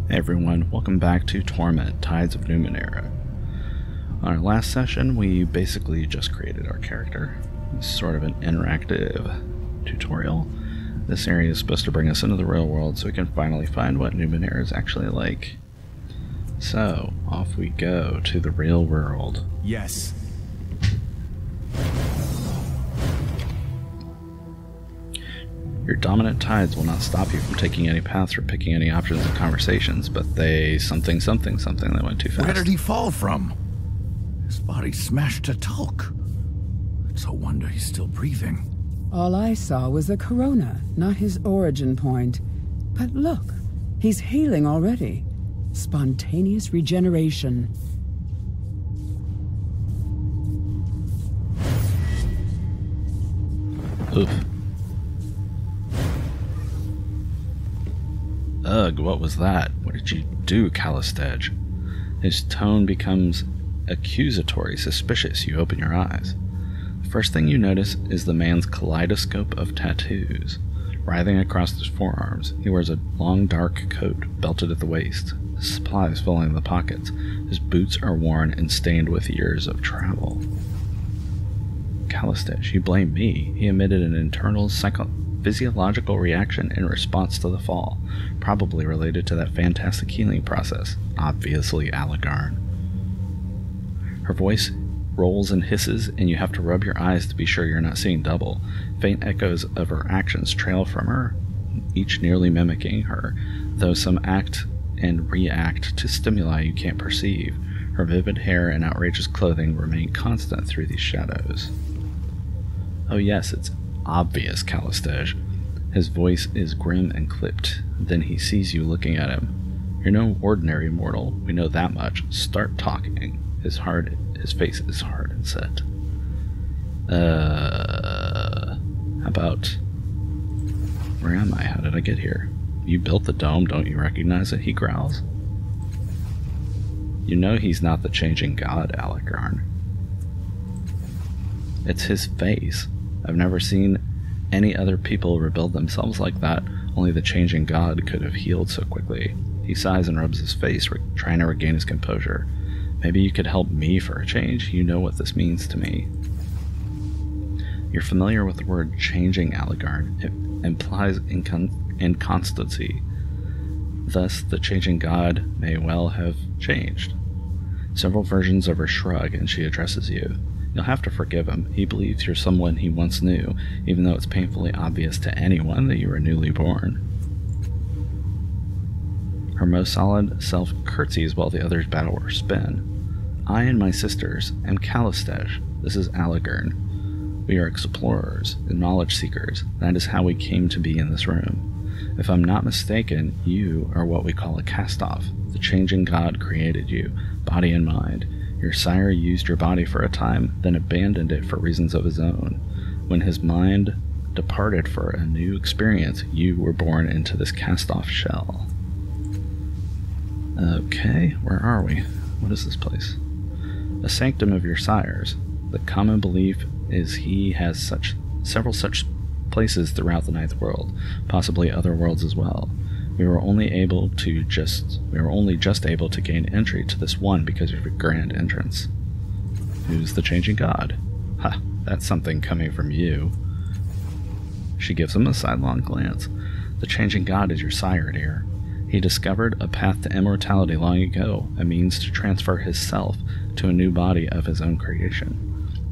Hey everyone, welcome back to Torment, Tides of Numenera. On our last session, we basically just created our character. It's sort of an interactive tutorial. This area is supposed to bring us into the real world so we can finally find what Numenera is actually like. So, off we go to the real world. Yes. Your dominant tides will not stop you from taking any paths or picking any options in conversations, but they something that went too fast. Where did he fall from? His body smashed to talc. It's a wonder he's still breathing. All I saw was a corona, not his origin point. But look, he's healing already. Spontaneous regeneration. Oof. Ugh, what was that? What did you do, Callistege? His tone becomes accusatory, suspicious. You open your eyes. The first thing you notice is the man's kaleidoscope of tattoos. Writhing across his forearms, he wears a long dark coat belted at the waist. His supplies filling the pockets. His boots are worn and stained with years of travel. Callistege, you blame me. He emitted an internal physiological reaction in response to the fall, probably related to that fantastic healing process. Obviously, Aligarn. Her voice rolls and hisses, and you have to rub your eyes to be sure you're not seeing double. Faint echoes of her actions trail from her, each nearly mimicking her, though some act and react to stimuli you can't perceive. Her vivid hair and outrageous clothing remain constant through these shadows. Oh yes, it's obvious, Callistege. His voice is grim and clipped. Then he sees you looking at him. You're no ordinary mortal, we know that much. Start talking. His face is hard and set. How about... Where am I? How did I get here? You built the dome, don't you recognize it? He growls. You know he's not the changing god, Aligarn. It's his face. I've never seen any other people rebuild themselves like that. Only the changing god could have healed so quickly. He sighs and rubs his face, trying to regain his composure. Maybe you could help me for a change. You know what this means to me. You're familiar with the word changing, Aligarn. It implies inconstancy. Thus, the changing god may well have changed. Several versions of her shrug, and she addresses you. You'll have to forgive him. He believes you're someone he once knew, even though it's painfully obvious to anyone that you were newly born. Her most solid self curtsies while the others battle or spin. I and my sisters am Callistege. This is Aligarn. We are explorers and knowledge seekers. That is how we came to be in this room. If I'm not mistaken, you are what we call a Castoff. The changing god created you, body and mind. Your sire used your body for a time, then abandoned it for reasons of his own. When his mind departed for a new experience, you were born into this cast-off shell. Okay, where are we? What is this place? A sanctum of your sire's. The common belief is he has several such places throughout the Ninth World, possibly other worlds as well. We were only just able to gain entry to this one because of your grand entrance. Who's the changing god? Ha, that's something coming from you. She gives him a sidelong glance. The changing god is your sire, dear. He discovered a path to immortality long ago, a means to transfer his self to a new body of his own creation.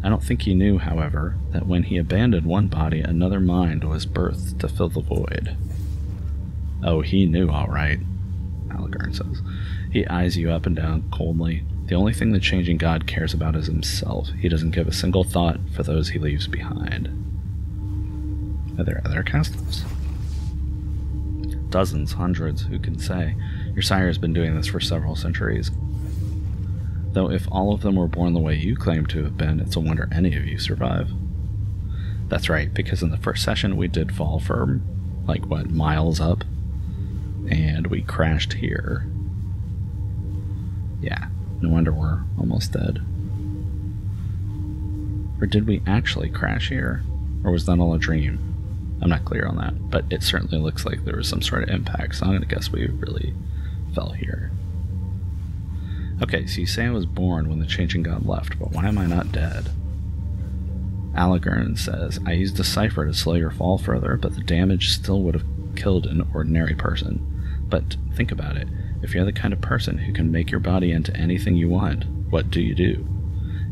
I don't think he knew, however, that when he abandoned one body, another mind was birthed to fill the void. Oh, he knew, all right, Aligarn says. He eyes you up and down coldly. The only thing the changing god cares about is himself. He doesn't give a single thought for those he leaves behind. Are there other Castoffs? Dozens, hundreds, who can say? Your sire has been doing this for several centuries. Though if all of them were born the way you claim to have been, it's a wonder any of you survive. That's right, because in the first session we did fall for, like, what, miles up? And we crashed here. Yeah, no wonder we're almost dead. Or did we actually crash here? Or was that all a dream? I'm not clear on that, but it certainly looks like there was some sort of impact, so I'm going to guess we really fell here. Okay, so you say I was born when the Changing God left, but why am I not dead? Allegern says, I used a cipher to slow your fall further, but the damage still would have killed an ordinary person. But think about it. If you're the kind of person who can make your body into anything you want, what do you do?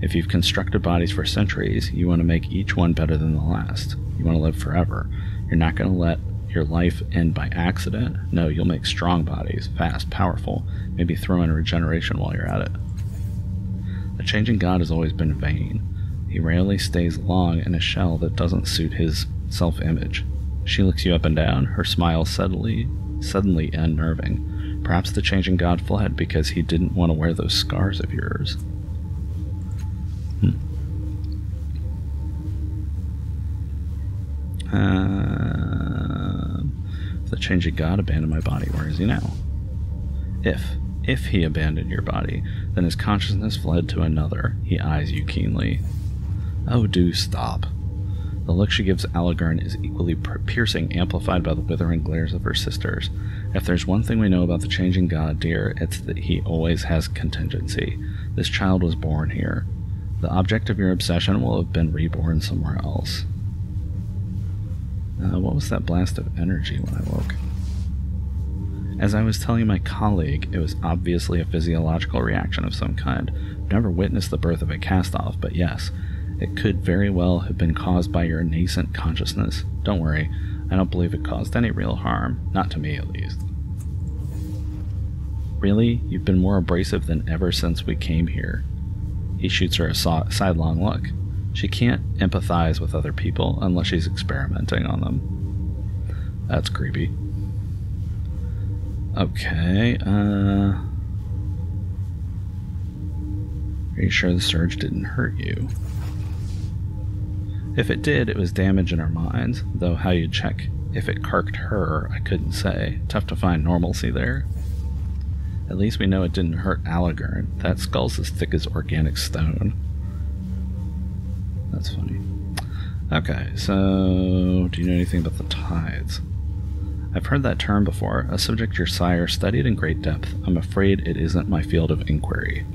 If you've constructed bodies for centuries, you want to make each one better than the last. You want to live forever. You're not going to let your life end by accident. No, you'll make strong bodies, fast, powerful, maybe throw in regeneration while you're at it. The Changing God has always been vain. He rarely stays long in a shell that doesn't suit his self-image. She looks you up and down, her smile suddenly unnerving. Perhaps the Changing God fled because he didn't want to wear those scars of yours. The Changing God abandoned my body. Where is he now? If he abandoned your body, then his consciousness fled to another. He eyes you keenly. Oh, do stop. The look she gives Allegern is equally piercing, amplified by the withering glares of her sisters. If there's one thing we know about the Changing God, dear, it's that he always has contingency. This child was born here. The object of your obsession will have been reborn somewhere else. What was that blast of energy when I woke? As I was telling my colleague, it was obviously a physiological reaction of some kind. I've never witnessed the birth of a Castoff, but yes, it could very well have been caused by your nascent consciousness. Don't worry, I don't believe it caused any real harm. Not to me, at least. Really? You've been more abrasive than ever since we came here. He shoots her a sidelong look. She can't empathize with other people unless she's experimenting on them. That's creepy. Okay, are you sure the surge didn't hurt you? If it did, it was damage in our minds, though how you'd check if it carked her, I couldn't say. Tough to find normalcy there. At least we know it didn't hurt Allegern. That skull's as thick as organic stone. That's funny. Okay, so do you know anything about the tides? I've heard that term before, a subject your sire studied in great depth. I'm afraid it isn't my field of inquiry.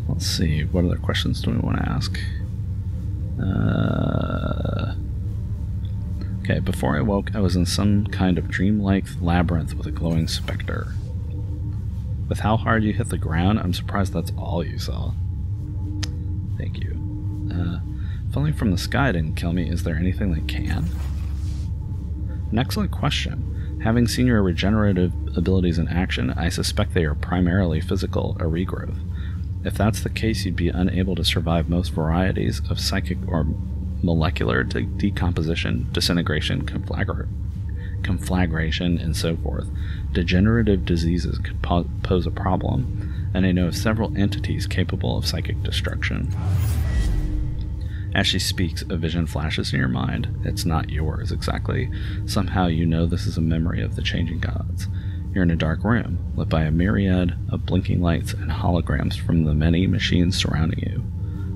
Let's see, what other questions do we want to ask? Okay, before I woke, I was in some kind of dreamlike labyrinth with a glowing specter. With how hard you hit the ground, I'm surprised that's all you saw. Thank you. Falling from the sky didn't kill me. Is there anything that can? An excellent question. Having seen your regenerative abilities in action, I suspect they are primarily physical, a regrowth. If that's the case, you'd be unable to survive most varieties of psychic or molecular decomposition, disintegration, conflagration, and so forth. Degenerative diseases could pose a problem, and I know of several entities capable of psychic destruction. As she speaks, a vision flashes in your mind. It's not yours, exactly. Somehow you know this is a memory of the Changing Gods. You're in a dark room, lit by a myriad of blinking lights and holograms from the many machines surrounding you.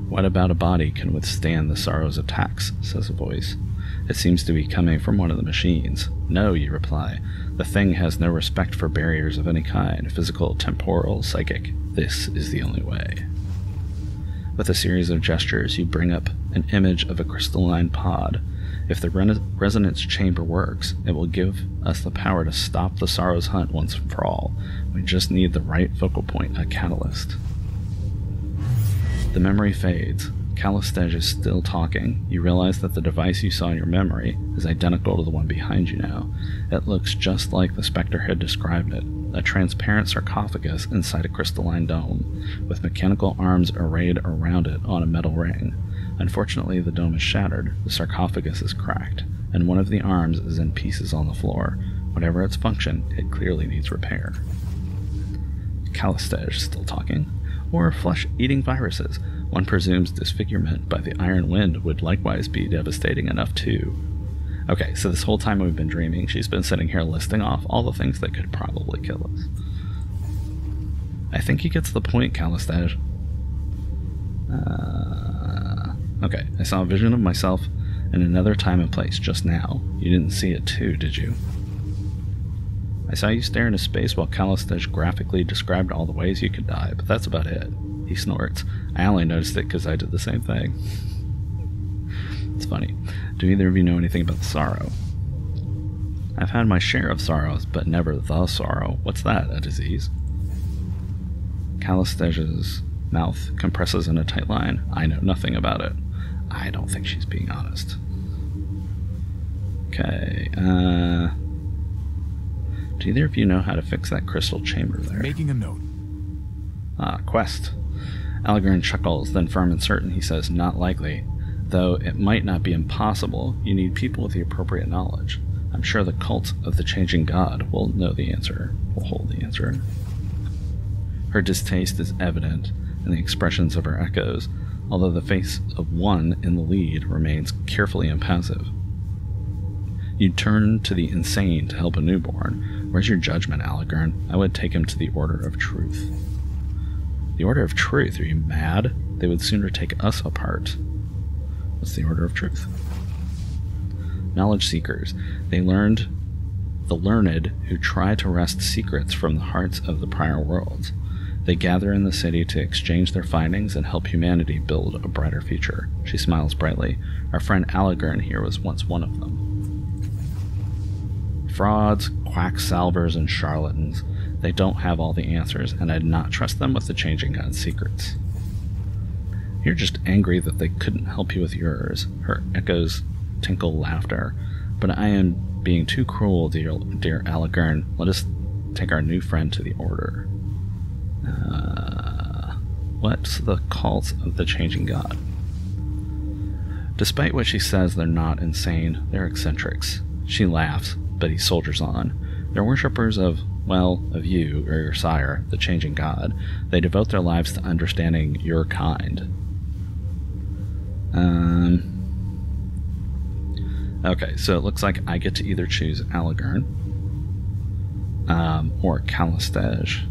What about a body can withstand the sorrow's attacks, says a voice. It seems to be coming from one of the machines. No, you reply. The thing has no respect for barriers of any kind, physical, temporal, psychic. This is the only way. With a series of gestures, you bring up an image of a crystalline pod. If the resonance chamber works, it will give us the power to stop the sorrow's hunt once and for all. We just need the right focal point, a catalyst. The memory fades. Calistege is still talking. You realize that the device you saw in your memory is identical to the one behind you now. It looks just like the Spectre had described it, a transparent sarcophagus inside a crystalline dome, with mechanical arms arrayed around it on a metal ring. Unfortunately, the dome is shattered, the sarcophagus is cracked, and one of the arms is in pieces on the floor. Whatever its function, it clearly needs repair. Calistege still talking. Or flesh-eating viruses. One presumes disfigurement by the iron wind would likewise be devastating enough too. Okay, so this whole time we've been dreaming, she's been sitting here listing off all the things that could probably kill us. I think he gets the point, Calistege. Okay, I saw a vision of myself in another time and place just now. You didn't see it too, did you? I saw you stare into space while Callistege graphically described all the ways you could die, but that's about it. He snorts. I only noticed it because I did the same thing. It's funny. Do either of you know anything about sorrow? I've had my share of sorrows, but never the sorrow. What's that, a disease? Callistege's mouth compresses in a tight line. I know nothing about it. I don't think she's being honest. Okay, do either of you know how to fix that crystal chamber there? Making a note. Quest. Algren chuckles, then firm and certain he says, not likely. Though it might not be impossible, you need people with the appropriate knowledge. I'm sure the cult of the changing god will know the answer, will hold the answer. Her distaste is evident in the expressions of her echoes, although the face of one in the lead remains carefully impassive. You turn to the insane to help a newborn. Where's your judgment, Algren? I would take him to the Order of Truth. The Order of Truth? Are you mad? They would sooner take us apart. What's the Order of Truth? Knowledge seekers. The learned who try to wrest secrets from the hearts of the prior worlds. They gather in the city to exchange their findings and help humanity build a brighter future. She smiles brightly. Our friend Algren here was once one of them. Frauds, quack-salvers, and charlatans. They don't have all the answers, and I'd not trust them with the changing god's secrets. You're just angry that they couldn't help you with yours. Her echoes tinkle laughter. But I am being too cruel, dear Algren. Let us take our new friend to the Order. What's the cult of the changing god? Despite what she says, they're not insane. They're eccentrics. She laughs, but he soldiers on. They're worshippers of, well, of you, or your sire, the changing god. They devote their lives to understanding your kind. Okay, so it looks like I get to either choose Algren or Callistege.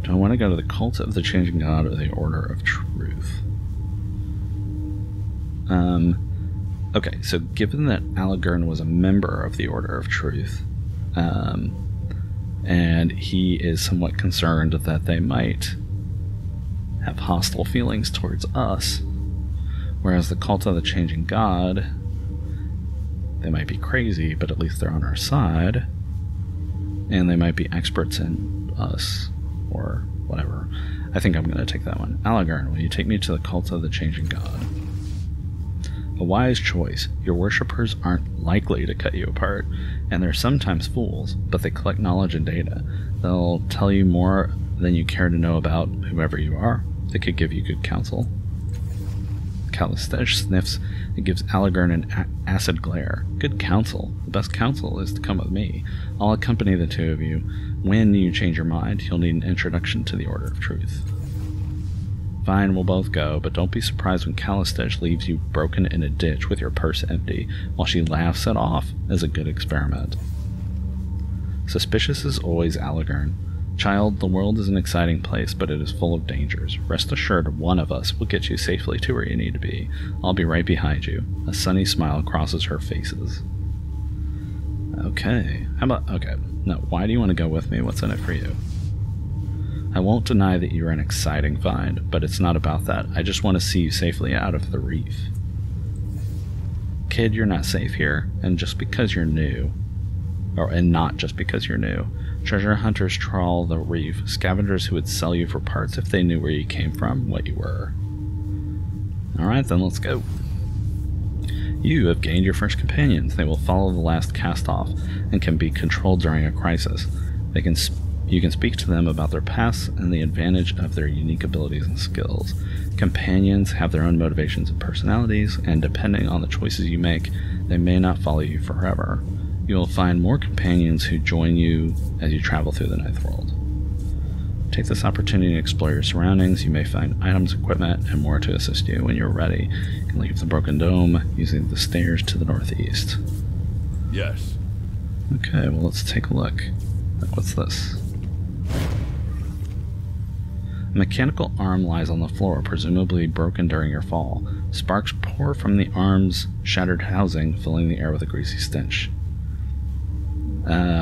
Do I want to go to the cult of the changing god or the Order of Truth? Okay, so given that Algren was a member of the Order of Truth, and he is somewhat concerned that they might have hostile feelings towards us, whereas the cult of the changing god, they might be crazy, but at least they're on our side, and they might be experts in us, or whatever. I think I'm going to take that one. Algren, will you take me to the cult of the changing god? A wise choice. Your worshippers aren't likely to cut you apart, and they're sometimes fools, but they collect knowledge and data. They'll tell you more than you care to know about whoever you are. They could give you good counsel. Callistege sniffs and gives Algren an acid glare. Good counsel. The best counsel is to come with me. I'll accompany the two of you. When you change your mind, you'll need an introduction to the Order of Truth. Fine, we'll both go, but don't be surprised when Callistege leaves you broken in a ditch with your purse empty, while she laughs it off as a good experiment. Suspicious as always, Algren. Child, the world is an exciting place, but it is full of dangers. Rest assured, one of us will get you safely to where you need to be. I'll be right behind you. A sunny smile crosses her faces. Okay. Okay. No, why do you want to go with me? What's in it for you? I won't deny that you're an exciting find, but it's not about that. I just want to see you safely out of the reef. Kid, you're not safe here, and just because you're new. And not just because you're new. Treasure hunters trawl the reef, scavengers who would sell you for parts if they knew where you came from, what you were. Alright, then let's go. You have gained your first companions. They will follow the Last Castoff and can be controlled during a crisis. You can speak to them about their pasts and the advantage of their unique abilities and skills. Companions have their own motivations and personalities, and depending on the choices you make, they may not follow you forever. You will find more companions who join you as you travel through the Ninth World. Take this opportunity to explore your surroundings. You may find items, equipment, and more to assist you. When you're ready, you can leave the Broken Dome using the stairs to the northeast. Yes. Okay, well, let's take a look. What's this? mechanical arm lies on the floor, presumably broken during your fall. Sparks pour from the arm's shattered housing, filling the air with a greasy stench.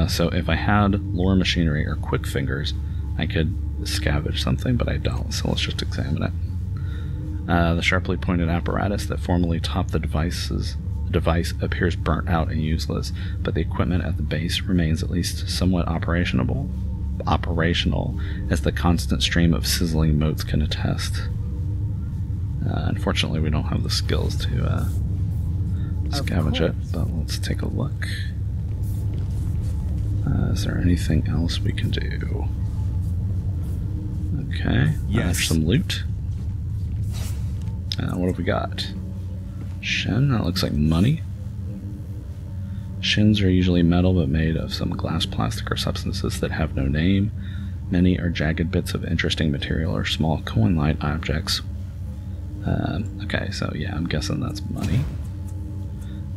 So if I had lore machinery or quick fingers, I could scavenge something, but I don't, so let's just examine it. The sharply pointed apparatus that formerly topped the device appears burnt out and useless, but the equipment at the base remains at least somewhat operational, as the constant stream of sizzling motes can attest. Unfortunately, we don't have the skills to scavenge it, but let's take a look. Is there anything else we can do? Okay, yes. Some loot. What have we got? Shin, that looks like money. Shins are usually metal but made of some glass, plastic, or substances that have no name. Many are jagged bits of interesting material or small coin-like objects. Okay, so yeah, I'm guessing that's money.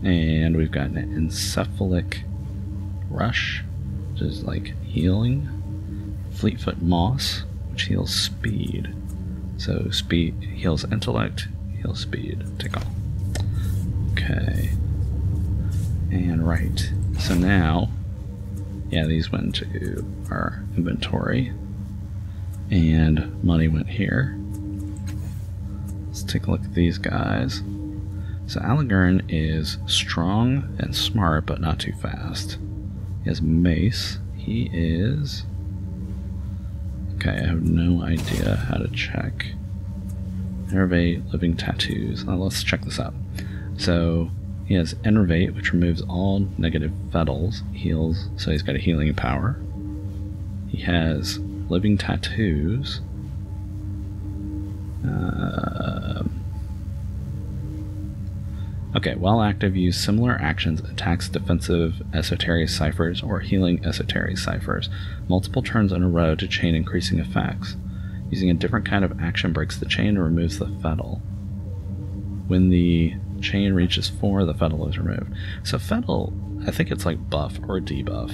And we've got an encephalic rush, which is like healing. Fleetfoot moss, which heals speed. So speed heals intellect, heals speed. Take all. Okay. And right. So now, yeah, these went to our inventory. And money went here. Let's take a look at these guys. So Alagurn is strong and smart, but not too fast. He has mace. He is... Okay, I have no idea how to check. Enervate, living tattoos. Let's check this out. So he has Enervate, which removes all negative fetals, heals, so he's got a healing power. He has living tattoos. Okay, while active, use similar actions, attacks defensive esoteric ciphers or healing esoteric ciphers, multiple turns in a row to chain increasing effects. Using a different kind of action breaks the chain and removes the fetal. When the chain reaches 4, the fetal is removed. So fetal, I think it's like buff or debuff.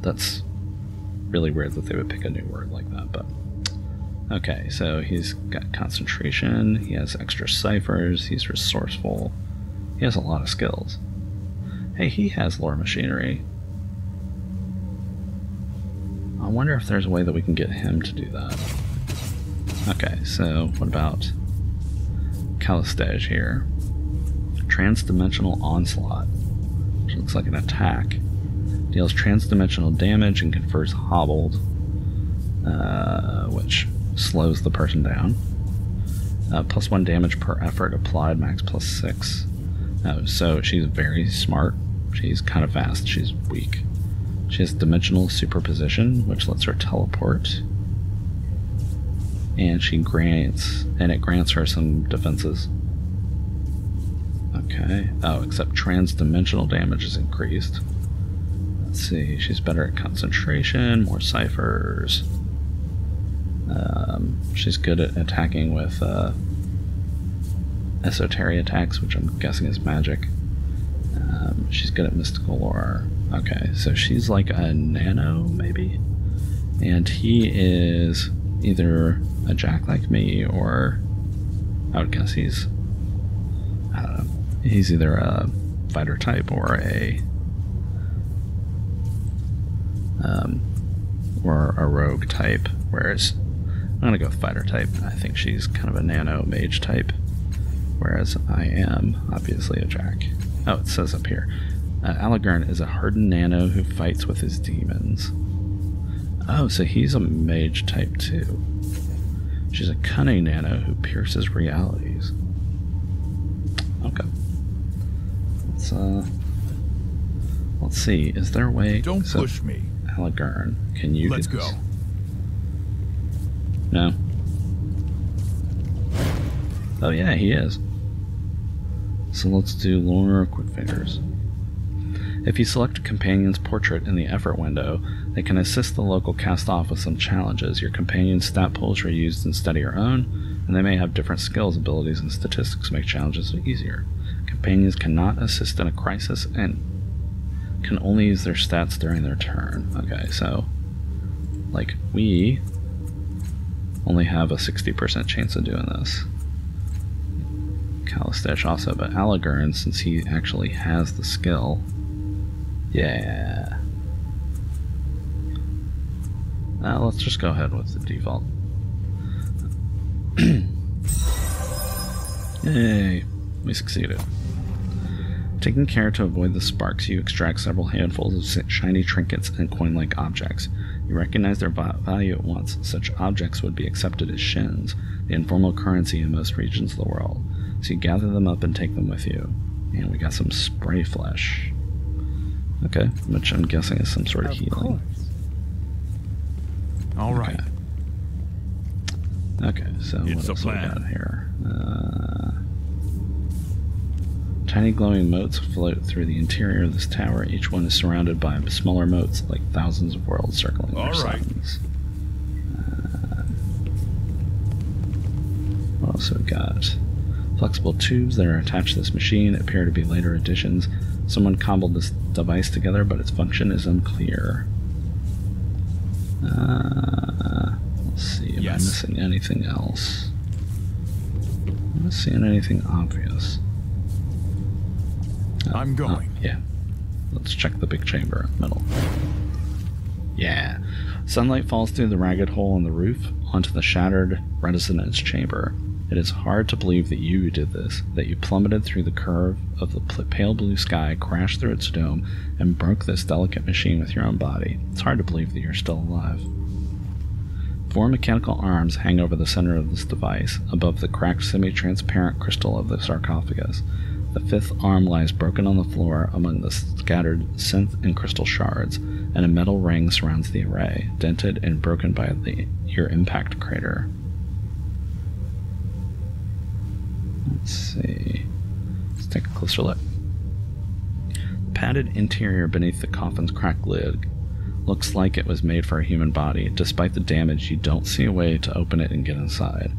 That's really weird that they would pick a new word like that, but... Okay, so he's got concentration, he has extra ciphers, he's resourceful. He has a lot of skills. Hey, he has lore machinery. I wonder if there's a way that we can get him to do that. Okay, so what about Calistage here? Transdimensional Onslaught, which looks like an attack. Deals transdimensional damage and confers hobbled, which slows the person down. +1 damage per effort applied, max +6. So she's very smart. She's kind of fast. She's weak. She has dimensional superposition, which lets her teleport. And it grants her some defenses. Okay. Oh, except transdimensional damage is increased. Let's see. She's better at concentration, more ciphers. She's good at attacking with esoteric attacks, which I'm guessing is magic. She's good at mystical lore. Okay, so she's like a nano, maybe? And he is either a jack like me, or I would guess he's, I don't know, he's either a fighter type or a rogue type, whereas I'm gonna go fighter type. I think she's kind of a nano mage type, whereas I am obviously a jack. Oh, it says up here, Alagurn is a hardened nano who fights with his demons. Oh, so he's a mage type too. She's a cunning nano who pierces realities. Okay. Let's see. Is there a way? Don't push me. Alagurn, can you? Let's go. No. Oh yeah, he is. So let's do lore quick fingers. If you select a companion's portrait in the effort window, they can assist the local Castoff with some challenges. Your companion's stat pools are used instead of your own, and they may have different skills, abilities, and statistics to make challenges easier. Companions cannot assist in a crisis and can only use their stats during their turn. Okay, so like we only have a 60% chance of doing this. Calistash also, but Alagurn, since he actually has the skill, yeah. Let's just go ahead with the default. Yay, we succeeded. Taking care to avoid the sparks, you extract several handfuls of shiny trinkets and coin-like objects. You recognize their value at once. Such objects would be accepted as shins, the informal currency in most regions of the world. So you gather them up and take them with you. And we got some spray flesh. Okay, which I'm guessing is some sort of healing. All right. Okay, so what else we got here? Tiny glowing motes float through the interior of this tower. Each one is surrounded by smaller motes, like thousands of worlds circling their suns. What else have we got? Flexible tubes that are attached to this machine appear to be later additions. Someone cobbled this device together, but its function is unclear. Let's see, am I missing anything else? I'm not seeing anything obvious. I'm going. Yeah. Let's check the big chamber in the middle. Yeah. Sunlight falls through the ragged hole in the roof onto the shattered resonance chamber. It is hard to believe that you did this, that you plummeted through the curve of the pale blue sky, crashed through its dome, and broke this delicate machine with your own body. It's hard to believe that you're still alive. 4 mechanical arms hang over the center of this device, above the cracked semi-transparent crystal of the sarcophagus. The 5th arm lies broken on the floor among the scattered synth and crystal shards, and a metal ring surrounds the array, dented and broken by your impact crater. Let's see. Let's take a closer look. The padded interior beneath the coffin's cracked lid looks like it was made for a human body. Despite the damage, you don't see a way to open it and get inside.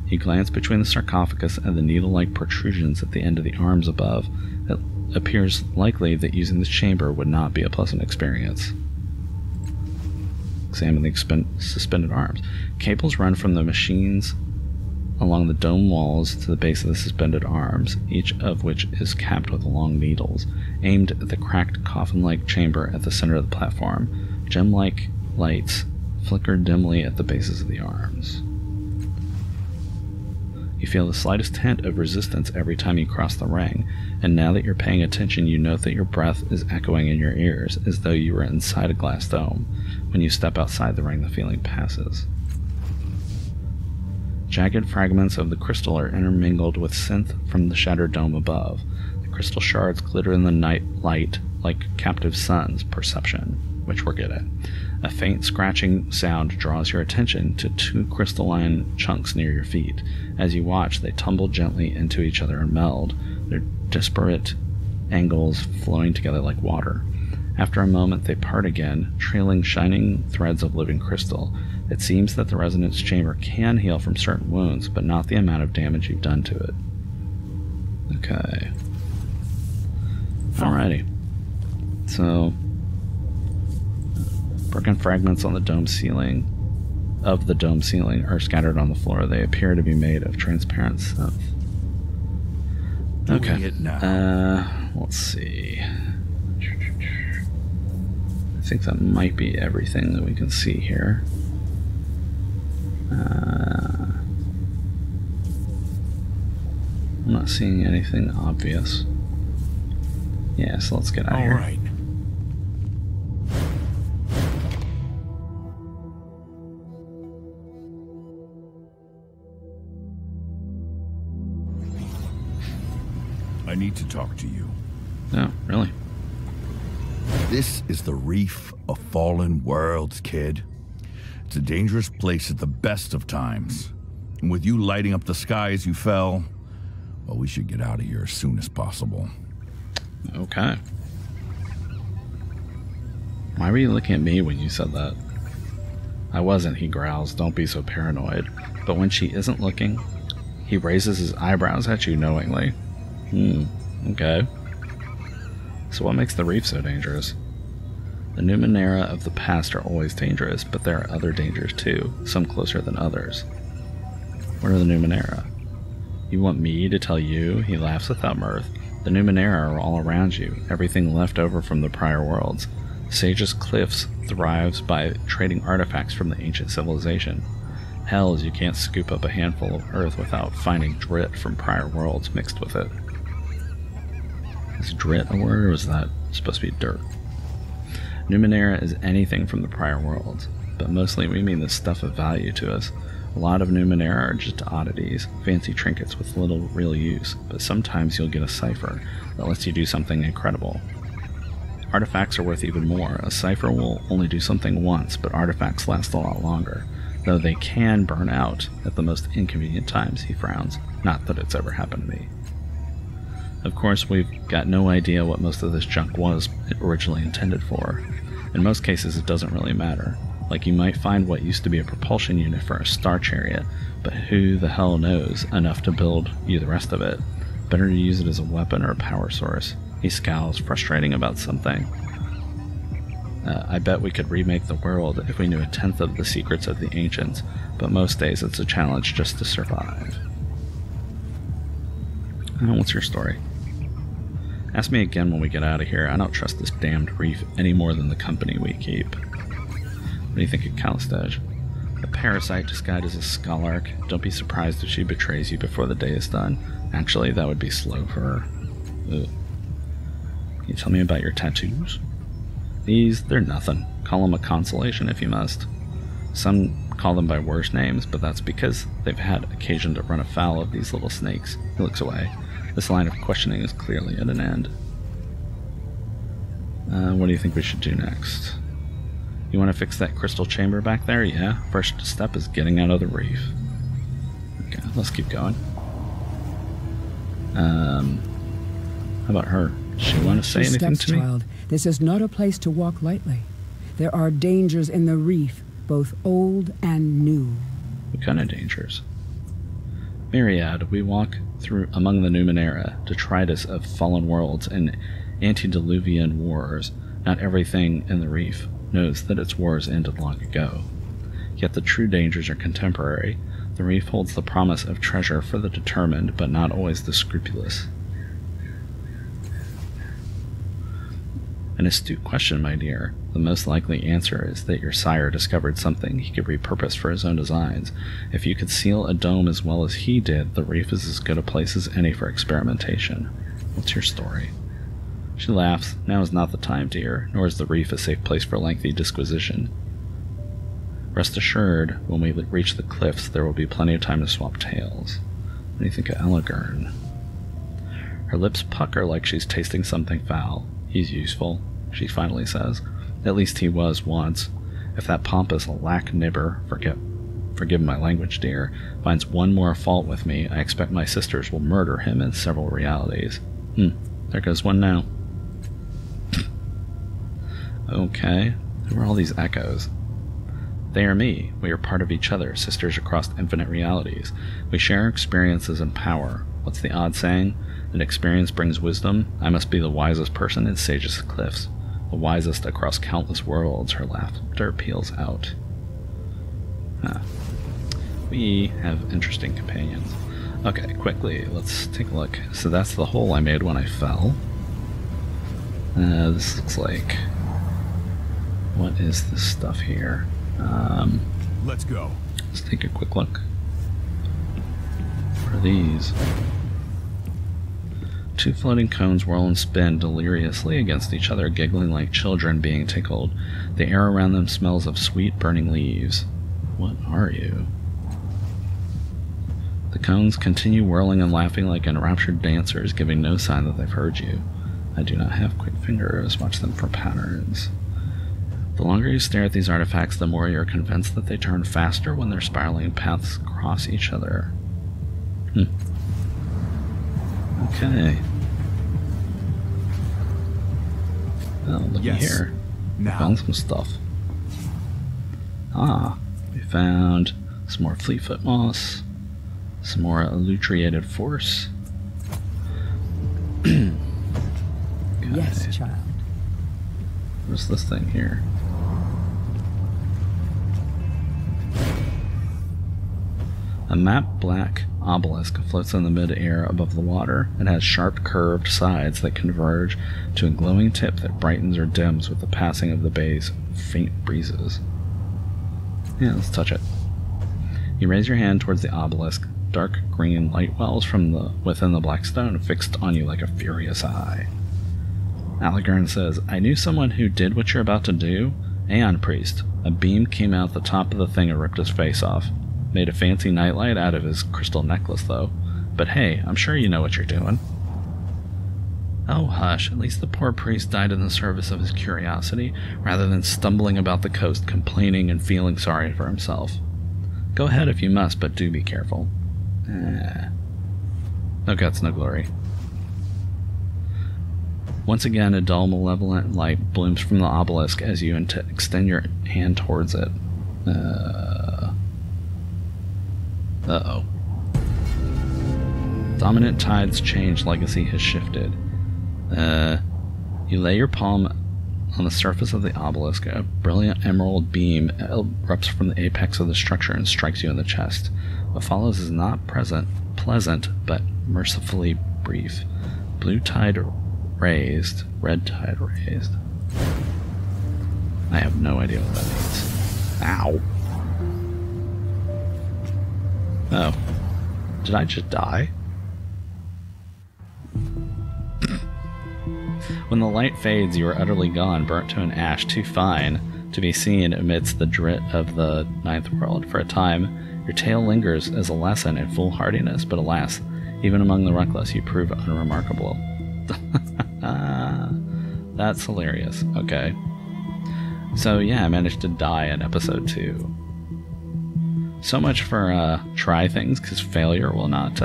You glance between the sarcophagus and the needle-like protrusions at the end of the arms above. It appears likely that using this chamber would not be a pleasant experience. Examine the suspended arms. Cables run from the machines along the dome walls to the base of the suspended arms, each of which is capped with long needles, aimed at the cracked coffin-like chamber at the center of the platform. Gem-like lights flicker dimly at the bases of the arms. You feel the slightest hint of resistance every time you cross the ring, and now that you're paying attention, you note that your breath is echoing in your ears, as though you were inside a glass dome. When you step outside the ring, the feeling passes. Jagged fragments of the crystal are intermingled with synth from the shattered dome above. The crystal shards glitter in the night light like captive suns. Perception, which we're good at. A faint scratching sound draws your attention to 2 crystalline chunks near your feet. As you watch, they tumble gently into each other and meld, their disparate angles flowing together like water. After a moment, they part again, trailing shining threads of living crystal. It seems that the resonance chamber can heal from certain wounds, but not the amount of damage you've done to it. Okay. Alrighty. So, broken fragments on the dome ceiling are scattered on the floor. They appear to be made of transparent synth. Okay. Let's see. I think that might be everything that we can see here. I'm not seeing anything obvious. Yeah, so let's get out of here. All right. I need to talk to you. Oh, really? This is the Reef of Fallen Worlds, kid. It's a dangerous place at the best of times. And with you lighting up the sky as you fell, well, we should get out of here as soon as possible. Okay. Why were you looking at me when you said that? I wasn't, he growls. Don't be so paranoid. But when she isn't looking, he raises his eyebrows at you knowingly. Okay. So what makes the reef so dangerous? The Numenera of the past are always dangerous, but there are other dangers too, some closer than others. What are the Numenera? You want me to tell you? He laughs without mirth. The Numenera are all around you, everything left over from the prior worlds. Sage's Cliffs thrives by trading artifacts from the ancient civilization. Hells, you can't scoop up a handful of earth without finding drit from prior worlds mixed with it. Is drit a word, or was that supposed to be dirt? Numenera is anything from the prior worlds, but mostly we mean the stuff of value to us. A lot of Numenera are just oddities, fancy trinkets with little real use, but sometimes you'll get a cipher that lets you do something incredible. Artifacts are worth even more. A cipher will only do something once, but artifacts last a lot longer, though they can burn out at the most inconvenient times, he frowns. Not that it's ever happened to me. Of course, we've got no idea what most of this junk was originally intended for. In most cases, it doesn't really matter. Like, you might find what used to be a propulsion unit for a star chariot, but who the hell knows enough to build you the rest of it? Better to use it as a weapon or a power source. He scowls, frustrating about something. I bet we could remake the world if we knew a tenth of the secrets of the ancients, but most days it's a challenge just to survive. What's your story? Ask me again when we get out of here. I don't trust this damned reef any more than the company we keep. What do you think of Calistege? A parasite disguised as a scholark. Don't be surprised if she betrays you before the day is done. Actually, that would be slow for her. Ugh. Can you tell me about your tattoos? These, they're nothing. Call them a consolation if you must. Some call them by worse names, but that's because they've had occasion to run afoul of these little snakes. He looks away. This line of questioning is clearly at an end. What do you think we should do next? You want to fix that crystal chamber back there? Yeah. First step is getting out of the reef. Okay, let's keep going. How about her? Does she want to say anything to me? Child, this is not a place to walk lightly. There are dangers in the reef, both old and new. What kind of dangers? Myriad, we walk through among the Numenera, detritus of fallen worlds and antediluvian wars. Not everything in the reef knows that its wars ended long ago. Yet the true dangers are contemporary. The reef holds the promise of treasure for the determined, but not always the scrupulous. An astute question, my dear. The most likely answer is that your sire discovered something he could repurpose for his own designs. If you could seal a dome as well as he did, the reef is as good a place as any for experimentation. What's your story? She laughs. Now is not the time, dear, nor is the reef a safe place for lengthy disquisition. Rest assured, when we reach the cliffs, there will be plenty of time to swap tales. What do you think of Elegern? Her lips pucker like she's tasting something foul. He's useful, she finally says. At least he was once. If that pompous lack-nibber, forgive my language, dear, finds one more fault with me, I expect my sisters will murder him in several realities. There goes one now. Okay, who are all these echoes? They are me. We are part of each other, sisters across infinite realities. We share experiences and power. What's the odd saying? That experience brings wisdom? I must be the wisest person in Sage's Cliffs. The wisest across countless worlds. Her laughter peals out. We have interesting companions. Okay, quickly, let's take a look. So that's the hole I made when I fell. This looks like... What is this stuff here? Let's go. Let's take a quick look. What are these? Two floating cones whirl and spin deliriously against each other, giggling like children being tickled. The air around them smells of sweet burning leaves. What are you? The cones continue whirling and laughing like enraptured dancers, giving no sign that they've heard you. I do not have quick fingers. Watch them for patterns. The longer you stare at these artifacts, the more you're convinced that they turn faster when their spiraling paths cross each other. Okay. Oh, looky here. Now. Found some stuff. We found some more Fleetfoot Moss, some more Elutriated Force. Yes, child. What's this thing here? A matte black obelisk floats in the mid-air above the water. It has sharp curved sides that converge to a glowing tip that brightens or dims with the passing of the bay's faint breezes. Yeah, let's touch it. You raise your hand towards the obelisk. Dark green light wells from within the black stone, fixed on you like a furious eye. Allegern says, I knew someone who did what you're about to do. Aeon Priest. A beam came out the top of the thing and ripped his face off. Made a fancy nightlight out of his crystal necklace, though. But hey, I'm sure you know what you're doing. Oh, hush. At least the poor priest died in the service of his curiosity, rather than stumbling about the coast, complaining and feeling sorry for himself. Go ahead if you must, but do be careful. No guts, no glory. Once again, a dull, malevolent light blooms from the obelisk as you extend your hand towards it. Uh-oh. Dominant tides change, legacy has shifted. You lay your palm on the surface of the obelisk. A brilliant emerald beam erupts from the apex of the structure and strikes you in the chest. What follows is not pleasant, but mercifully brief. Blue tide raised, red tide raised. I have no idea what that means. Ow. Oh. Did I just die? When the light fades, you are utterly gone, burnt to an ash too fine to be seen amidst the drit of the ninth world. For a time, your tale lingers as a lesson in foolhardiness, but alas, even among the reckless, you prove unremarkable. That's hilarious. Okay. So yeah, I managed to die in episode 2. So much for try things, because failure will not...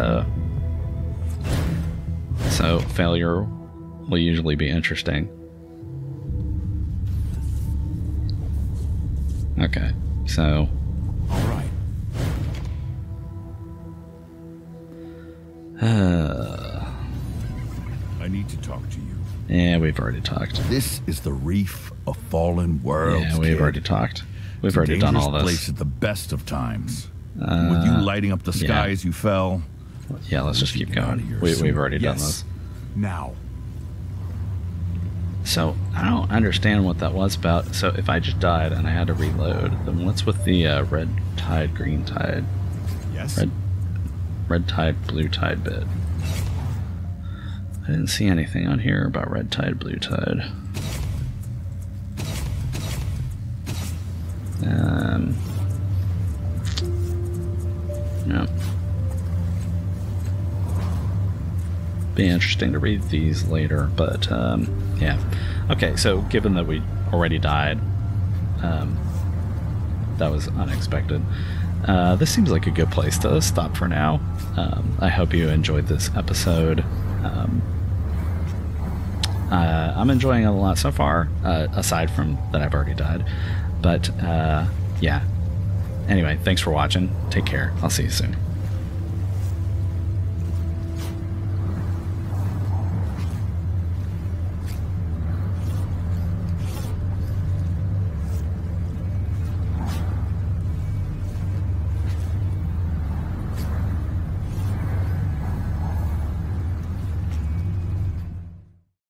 So failure will usually be interesting. Okay, so... Alright. I need to talk to you. Yeah, we've already talked. This is the Reef of Fallen Worlds. Yeah, we've already talked. We've already done all this. Place at the best of times. With you lighting up the sky as you fell. Yeah, let's just keep going. We've already done this. Now. So, I don't understand what that was about. So, if I just died and I had to reload, then what's with the red tide, green tide? Yes. Red tide, blue tide bit. I didn't see anything on here about red tide, blue tide. No. Be interesting to read these later, but yeah. Okay, so given that we already died, that was unexpected. This seems like a good place to stop for now. I hope you enjoyed this episode. I'm enjoying it a lot so far, aside from that I've already died. But yeah. Anyway, thanks for watching. Take care. I'll see you soon.